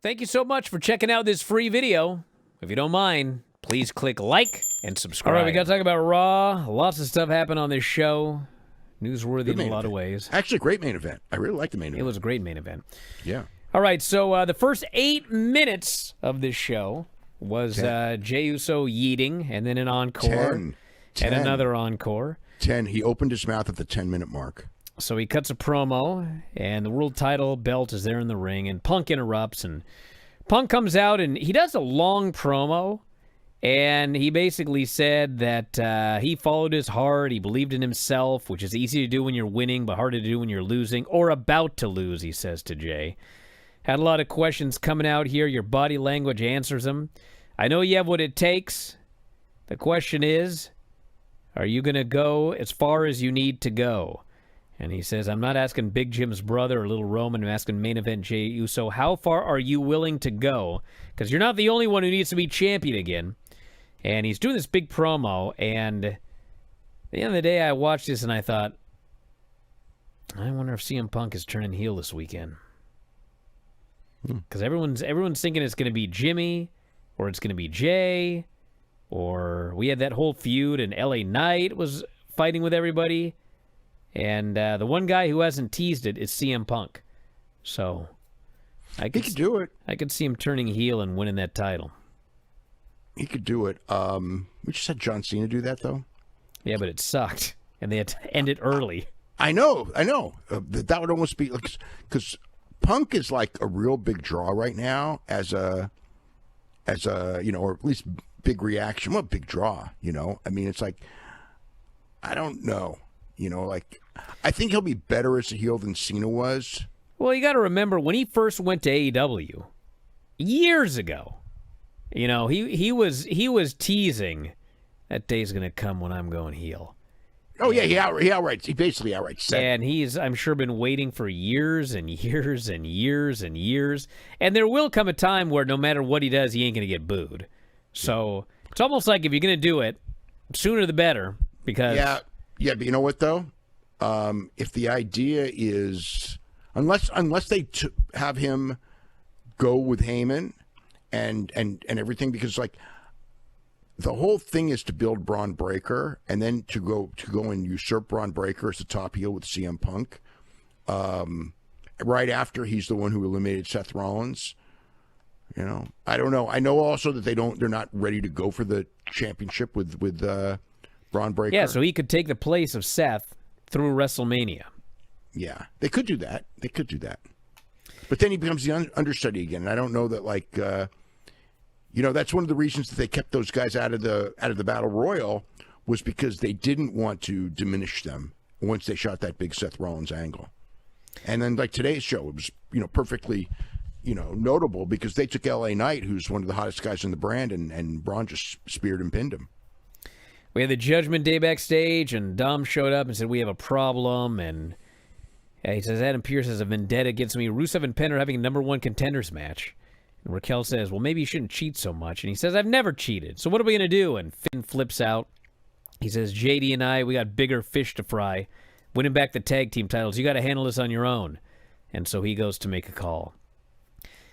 Thank you so much for checking out this free video. If you don't mind, please click like and subscribe. All right, we got to talk about Raw. Lots of stuff happened on this show. Newsworthy in a lot of ways. Actually, a great main event. I really liked the main event. It was a great main event. Yeah. All right, so the first 8 minutes of this show was Jey Uso yeeting, and then an encore, 10. and another encore. 10. He opened his mouth at the 10-minute mark. So he cuts a promo, and the world title belt is there in the ring, and Punk interrupts, and Punk comes out, and he does a long promo, and he basically said that he followed his heart, he believed in himself, which is easy to do when you're winning, but hard to do when you're losing, or about to lose, he says to Jey. Had a lot of questions coming out here. Your body language answers them. I know you have what it takes. The question is, are you going to go as far as you need to go? And he says, I'm not asking Big Jim's brother or Little Roman. I'm asking main event Jey Uso. How far are you willing to go? Because you're not the only one who needs to be champion again. And he's doing this big promo. And at the end of the day, I watched this and I thought, I wonder if CM Punk is turning heel this weekend. Because everyone's thinking it's going to be Jimmy, or it's going to be Jay, or we had that whole feud, and LA Knight was fighting with everybody. And the one guy who hasn't teased it is CM Punk. So he could do it. I could see him turning heel and winning that title. He could do it. We just had John Cena do that, though. Yeah, but it sucked, and they had to end it early. I know. That would almost be because Punk is like a real big draw right now as a or at least big reaction. Well, big draw. I mean, it's like I don't know. I think he'll be better as a heel than Cena was. Well, you got to remember when he first went to AEW years ago. He was teasing that day's going to come when I'm going heel. Oh yeah, he basically outright said. And he's, I'm sure, been waiting for years and years and years and years. And there will come a time where no matter what he does, he ain't going to get booed. So it's almost like if you're going to do it, sooner the better. Because Yeah, but you know what, though? If the idea is... Unless they have him go with Heyman and everything, because, like, the whole thing is to build Braun Breaker and then to go and usurp Braun Breaker as the top heel with CM Punk right after he's the one who eliminated Seth Rollins. I don't know. I know also that they're not ready to go for the championship with Braun Breaker. Yeah, so he could take the place of Seth through WrestleMania. Yeah, they could do that. But then he becomes the understudy again. And I don't know that, like, that's one of the reasons that they kept those guys out of the Battle Royal was because they didn't want to diminish them once they shot that big Seth Rollins angle. And then, like today's show, it was perfectly notable because they took LA Knight, who's one of the hottest guys in the brand, and Braun just speared and pinned him. We had the Judgment Day backstage, and Dom showed up and said, we have a problem, and he says, Adam Pearce has a vendetta against me. Rusev and Penn are having a #1 contenders match. And Raquel says, well, maybe you shouldn't cheat so much. And he says, I've never cheated, so what are we going to do? And Finn flips out. He says, JD and I, we got bigger fish to fry. Winning back the tag team titles, you got to handle this on your own. And so he goes to make a call.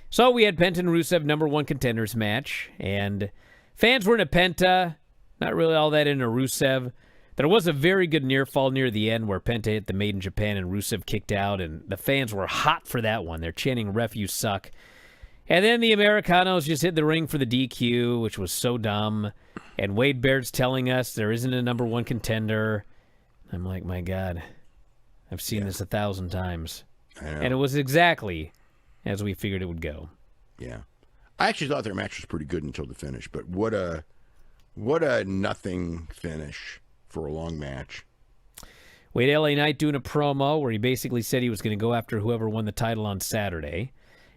So we had Penta and Rusev #1 contenders match, and fans were in a Penta. Not really all that into Rusev. There was a very good near fall near the end where Penta hit the Made in Japan and Rusev kicked out, and the fans were hot for that one. They're chanting, ref, you suck. And then the Americanos just hit the ring for the DQ, which was so dumb. And Wade Barrett's telling us there isn't a #1 contender. I'm like, my God, I've seen this 1,000 times. And it was exactly as we figured it would go. Yeah. I actually thought their match was pretty good until the finish, but what a nothing finish for a long match. We had LA Knight doing a promo where he basically said he was going to go after whoever won the title on Saturday.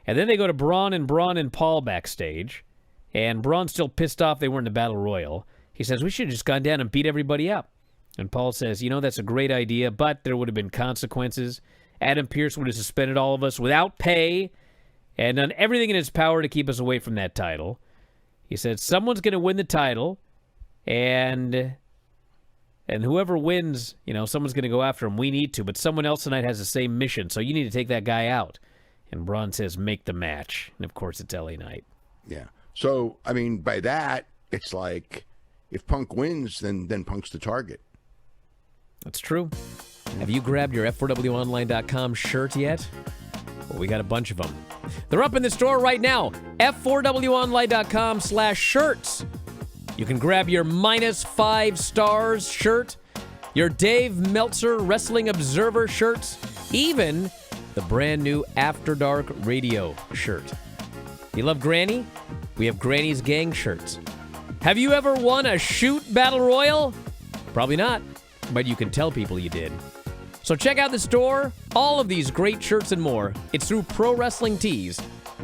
And then they go to Braun and Paul backstage. And Braun's still pissed off they weren't in the Battle Royal. He says, we should have just gone down and beat everybody up. And Paul says, that's a great idea, but there would have been consequences. Adam Pearce would have suspended all of us without pay and done everything in his power to keep us away from that title. He said, someone's going to win the title, and whoever wins, someone's going to go after him. We need to, but someone else tonight has the same mission, so you need to take that guy out. And Braun says, make the match. And, of course, it's LA Knight. Yeah. So, I mean, by that, it's like if Punk wins, then Punk's the target. That's true. Have you grabbed your F4WOnline.com shirt yet? Well, we got a bunch of them. They're up in the store right now. F4WOnline.com/shirts. You can grab your -5 stars shirt, your Dave Meltzer Wrestling Observer shirts, even the brand new After Dark Radio shirt. You love Granny? We have Granny's Gang shirts. Have you ever won a shoot battle royal? Probably not, but you can tell people you did. So check out the store. All of these great shirts and more. It's through Pro Wrestling Tees.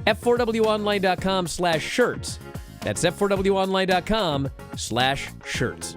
F4WOnline.com/shirts. That's F4WOnline.com/shirts.